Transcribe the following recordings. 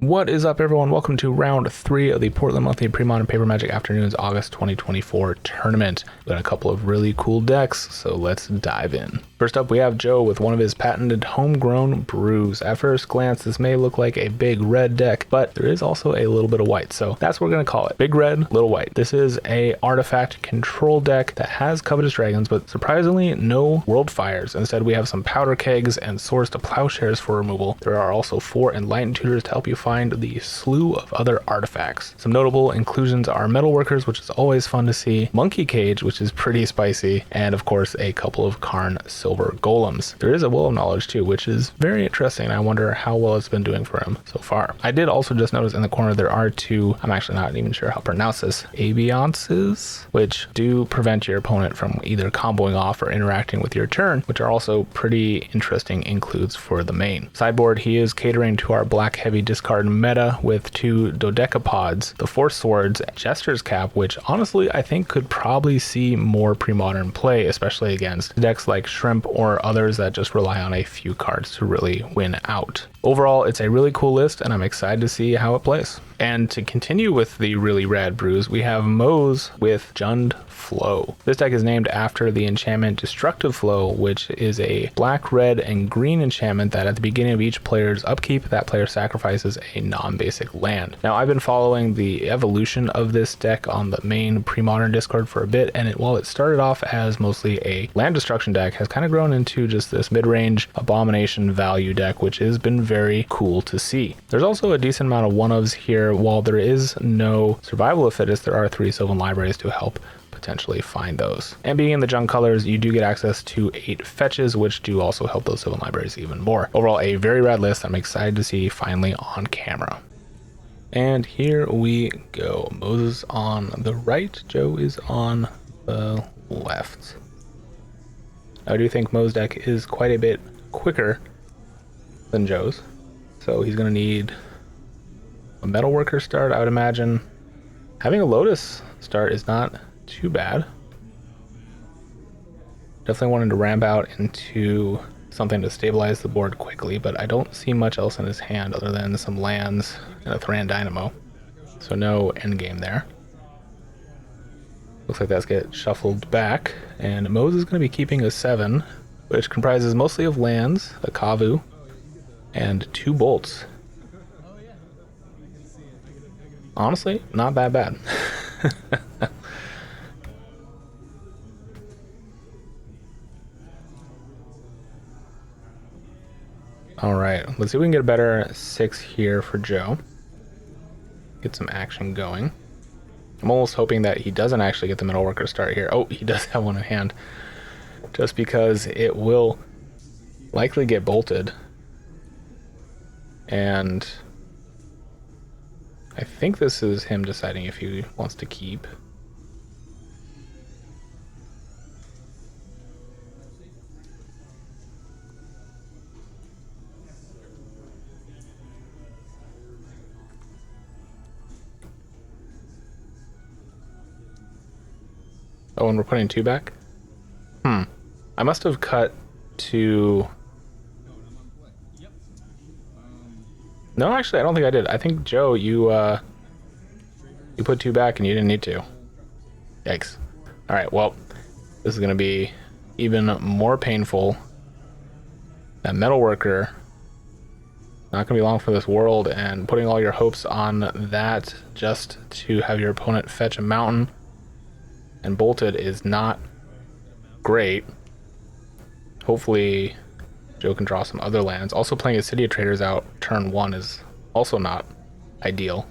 What is up, everyone? Welcome to round 3 of the Portland Monthly Premodern Paper Magic Afternoons August 2024 tournament. We've got a couple of really cool decks, so let's dive in. First up, we have Joe with one of his patented homegrown brews. At first glance, this may look like a big red deck, but there is also a little bit of white, so that's what we're going to call it. Big red, little white. This is a artifact control deck that has Covetous Dragons, but surprisingly no World Fires. Instead, we have some Powder Kegs and Swords to Plowshares for removal. There are also 4 Enlightened Tutors to help you find the slew of other artifacts. Some notable inclusions are Metalworkers, which is always fun to see, Monkey Cage, which is pretty spicy, and of course a couple of Karn Silver Golems. There is a Will of Knowledge too, which is very interesting. I wonder how well it's been doing for him so far. I did also just notice in the corner there are 2, I'm actually not even sure how to pronounce this, Aviances, which do prevent your opponent from either comboing off or interacting with your turn, which are also pretty interesting includes for the main. Sideboard, he is catering to our black heavy discard meta with 2 Dodecapods, the 4 Swords, Jester's Cap, which honestly I think could probably see more pre-modern play, especially against decks like Shrimp or others that just rely on a few cards to really win out. Overall, it's a really cool list, and I'm excited to see how it plays. And to continue with the really rad brews, we have Moze with Jund Flow. This deck is named after the enchantment Destructive Flow, which is a black, red, and green enchantment that at the beginning of each player's upkeep, that player sacrifices a non-basic land. Now, I've been following the evolution of this deck on the main pre-modern Discord for a bit, and while it started off as mostly a land destruction deck, has kind of grown into just this mid-range abomination value deck, which has been very cool to see. There's also a decent amount of one-ofs here. While there is no survival of fittest, there are 3 Sylvan libraries to help potentially find those. And being in the junk colors, you do get access to 8 fetches, which do also help those Sylvan libraries even more. Overall, a very rad list I'm excited to see finally on camera. And here we go. Moses on the right, Joe is on the left. I do think Mo's deck is quite a bit quicker than Joe's, so he's going to need a Metalworker start, I would imagine. Having a Lotus start is not too bad. Definitely wanted to ramp out into something to stabilize the board quickly, but I don't see much else in his hand other than some lands and a Thran Dynamo. So no endgame there. Looks like that's get shuffled back, and Mose is going to be keeping a 7, which comprises mostly of lands, a Kavu, and 2 bolts. Honestly, not that bad. All right, let's see if we can get a better 6 here for Joe. Get some action going. I'm almost hoping that he doesn't actually get the Metalworker start here. Oh, he does have one in hand. Just because it will likely get bolted. And I think this is him deciding if he wants to keep. Oh, and we're putting 2 back? I must have cut to... No, actually, I don't think I did. I think, Joe, you put 2 back and you didn't need to. Yikes. All right, well, this is going to be even more painful. That Metalworker, not going to be long for this world, and putting all your hopes on that just to have your opponent fetch a mountain and bolted is not great. Hopefully Joe can draw some other lands. Also playing a City of Traders out turn 1 is also not ideal.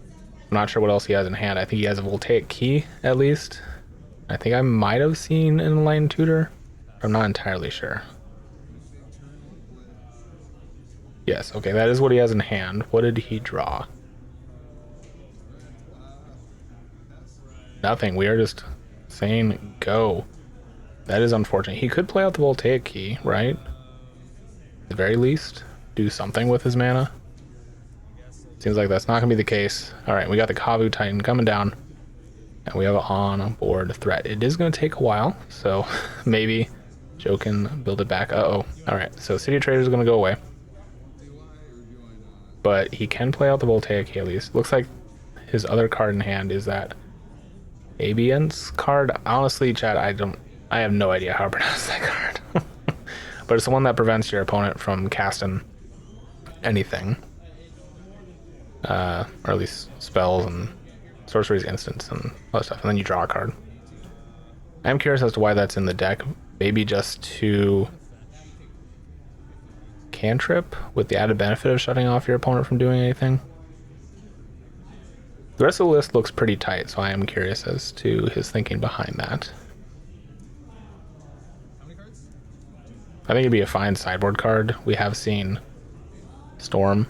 I'm not sure what else he has in hand. I think he has a Voltaic Key, at least. I think I might have seen an Enlightened Tutor. I'm not entirely sure. Yes, okay, that is what he has in hand. What did he draw? Nothing. We are just saying go. That is unfortunate. He could play out the Voltaic Key, right? At the very least, do something with his mana. Seems like that's not going to be the case. Alright, we got the Kavu Titan coming down. And we have an on-board threat. It is going to take a while, so maybe Joe can build it back. Uh-oh. Alright, so City of Traders is going to go away. but he can play out the Voltaic at least. Looks like his other card in hand is that Abience card. Honestly, chat, I have no idea how to pronounce that card. But it's the one that prevents your opponent from casting anything. Or at least spells and sorceries, instants, and other stuff. And then you draw a card. I'm curious as to why that's in the deck. Maybe just to cantrip with the added benefit of shutting off your opponent from doing anything. The rest of the list looks pretty tight, so I am curious as to his thinking behind that. I think it'd be a fine sideboard card. We have seen Storm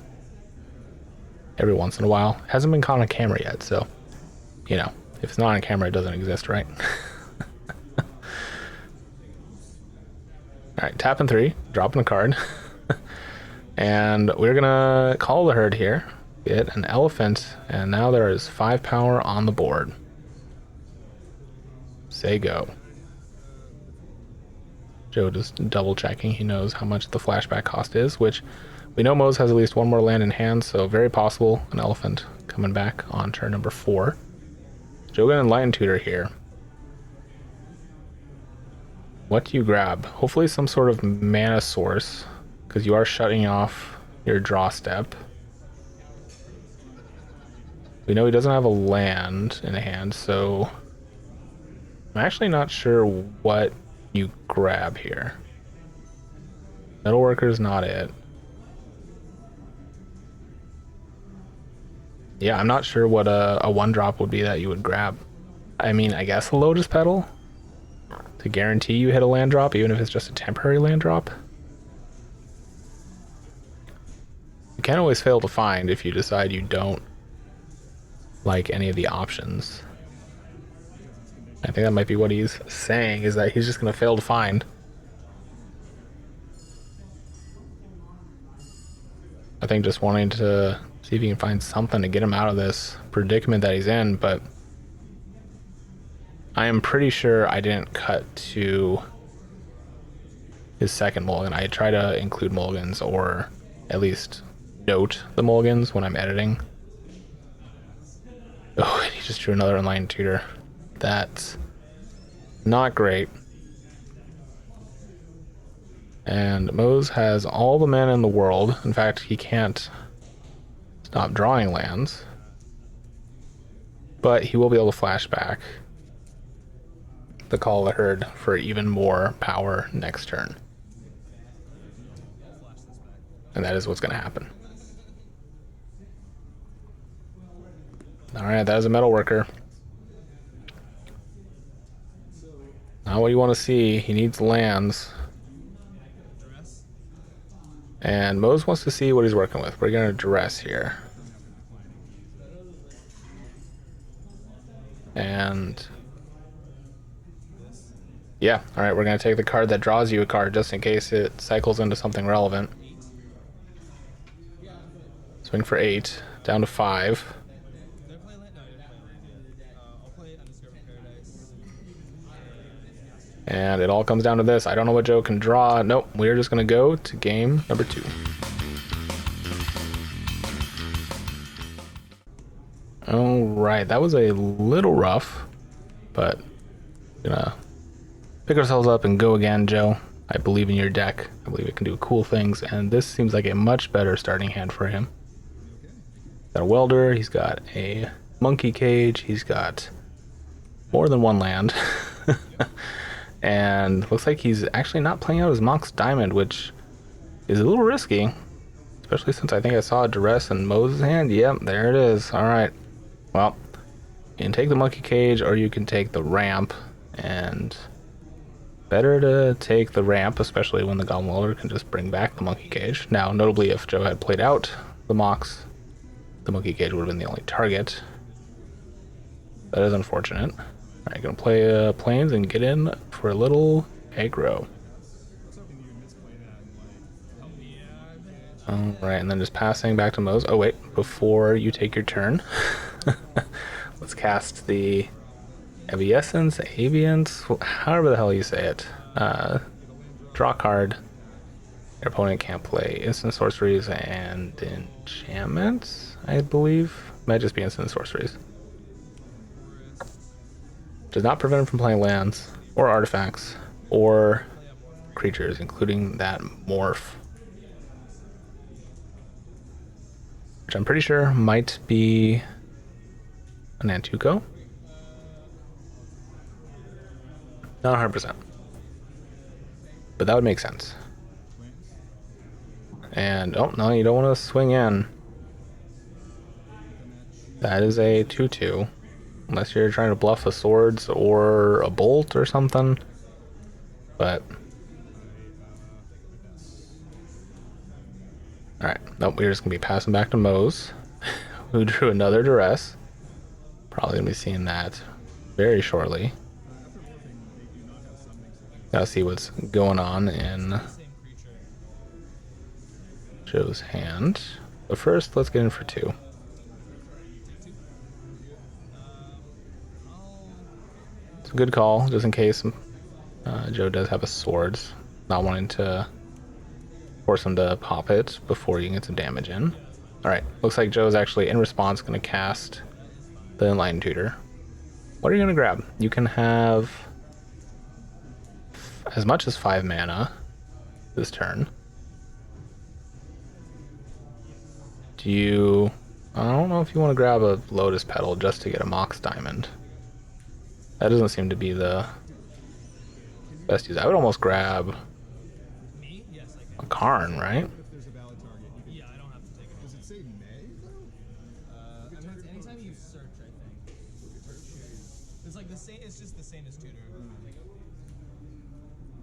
every once in a while. Hasn't been caught on camera yet, so, you know, if it's not on camera, it doesn't exist, right? Alright, tapping 3, dropping a card. And we're gonna call the herd here. Get an elephant, and now there is 5 power on the board. Say go. Joe just double checking he knows how much the flashback cost is, which we know Mose has at least one more land in hand, so very possible an elephant coming back on turn number 4. Joe gonna Enlighten Tutor here. What do you grab? Hopefully some sort of mana source, because you are shutting off your draw step. We know he doesn't have a land in hand, so I'm actually not sure what you grab here. Metalworker is not it. Yeah, I'm not sure what a 1-drop would be that you would grab. I mean, I guess a Lotus Petal to guarantee you hit a land drop, even if it's just a temporary land drop. You can always fail to find if you decide you don't like any of the options. I think that might be what he's saying, is that he's just going to fail to find. I think just wanting to see if he can find something to get him out of this predicament that he's in, but I am pretty sure I didn't cut to his second mulligan. I try to include mulligans, or at least note the mulligans when I'm editing. Oh, and he just drew another Enlightened Tutor. That's not great. And Mose has all the mana in the world. In fact, he can't stop drawing lands. But he will be able to flash back the Call of the Herd for even more power next turn. And that is what's going to happen. Alright, that is a Metalworker. Not what you want to see. He needs lands. And Mose wants to see what he's working with. We're going to Duress here. And yeah, alright, we're going to take the card that draws you a card just in case it cycles into something relevant. Swing for 8, down to 5. And it all comes down to this. I don't know what Joe can draw. Nope, we're just going to go to game number 2. Alright, that was a little rough, but gonna pick ourselves up and go again, Joe. I believe in your deck. I believe it can do cool things, and this seems like a much better starting hand for him. Got a Welder, he's got a Monkey Cage, he's got more than one land. And looks like he's actually not playing out his Monk's Diamond, which is a little risky, especially since I think I saw a Duress in Mose's hand. Yep, there it is. Alright. Well, you can take the Monkey Cage or you can take the ramp, and better to take the ramp, especially when the Goblin Welder can just bring back the Monkey Cage. Now, notably, if Joe had played out the Mox, the Monkey Cage would have been the only target. That is unfortunate. Alright, gonna play Plains and get in for a little aggro. Alright, and then just passing back to Mose. Oh wait, before you take your turn, let's cast the Aviance, however the hell you say it. Draw card. Your opponent can't play instant sorceries and enchantments, I believe. Might just be instant sorceries. Does not prevent him from playing lands or artifacts or creatures, including that morph. Which I'm pretty sure might be an Nantuko. Not 100%. But that would make sense. And, oh, no, you don't want to swing in. That is a 2/2. Unless you're trying to bluff a swords or a bolt or something. But... Alright, nope, we're just going to be passing back to Mose, who drew another duress. Probably going to be seeing that very shortly. Gotta see what's going on in Joe's hand. But first, let's get in for 2. It's a good call, just in case Joe does have a swords. Not wanting to force him to pop it before you can get some damage in. Alright, looks like Joe's actually, in response, going to cast the Enlightened Tutor. What are you going to grab? You can have as much as 5 mana this turn. Do you... I don't know if you want to grab a Lotus Petal just to get a Mox Diamond. That doesn't seem to be the best use. I would almost grab a Karn, right?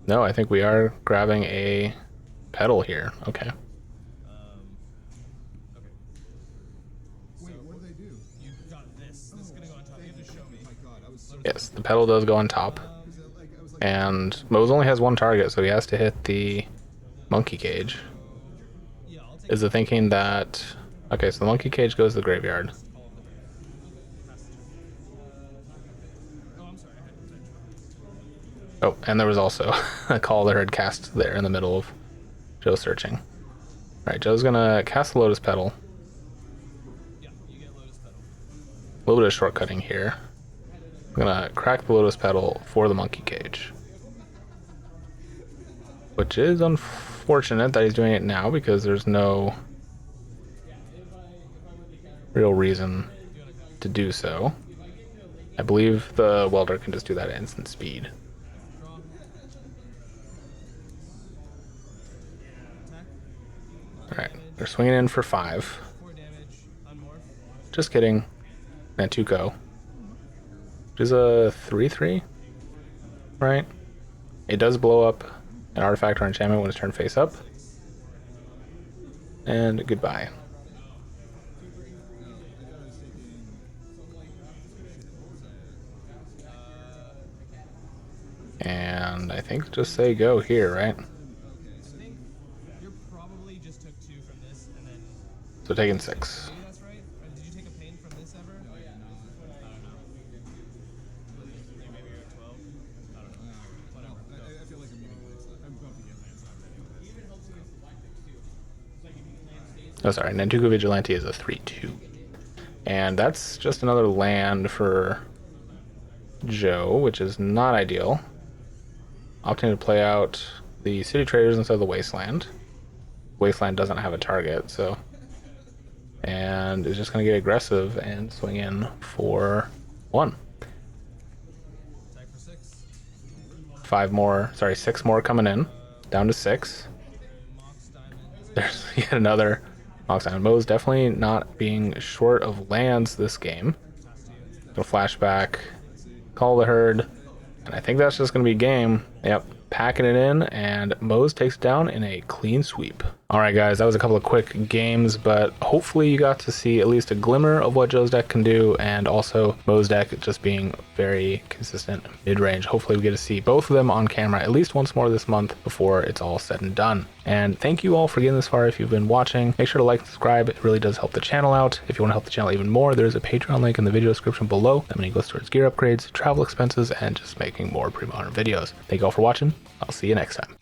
No, I think we are grabbing a Petal here. Okay. Yes, the Petal does go on top. And Mose only has 1 target, so he has to hit the Monkey Cage. Is the thinking that... Okay, so the Monkey Cage goes to the graveyard. Oh, and there was also a call that had cast there in the middle of Joe searching. Alright, Joe's gonna cast the Lotus Petal. A little bit of shortcutting here. I'm gonna crack the Lotus Petal for the Monkey Cage. Which is unfortunate that he's doing it now because there's no real reason to do so. I believe the Welder can just do that at instant speed. Alright, they're swinging in for 5. Just kidding. Nantuko. Which is a 3/3, right? It does blow up an artifact or enchantment when it's turned face up. And goodbye. And I think just say go here, right? So taking 6. Oh, sorry, Nantuko Vigilante is a 3/2. And that's just another land for Joe, which is not ideal. Opting to play out the City Traders instead of the Wasteland. Wasteland doesn't have a target, so... And is just going to get aggressive and swing in for 1. 6 more coming in. Down to 6. There's yet another Mox Diamond. Mo's definitely not being short of lands this game. Go flashback, call the herd, and I think that's just going to be game. Yep, packing it in, and Mose takes it down in a clean sweep. Alright guys, that was a couple of quick games, but hopefully you got to see at least a glimmer of what Joe's deck can do, and also Mo's deck just being very consistent mid-range. Hopefully we get to see both of them on camera at least once more this month before it's all said and done. And thank you all for getting this far if you've been watching. Make sure to like and subscribe, it really does help the channel out. If you want to help the channel even more, there's a Patreon link in the video description below. That money goes towards gear upgrades, travel expenses, and just making more pre-modern videos. Thank you all for watching. I'll see you next time.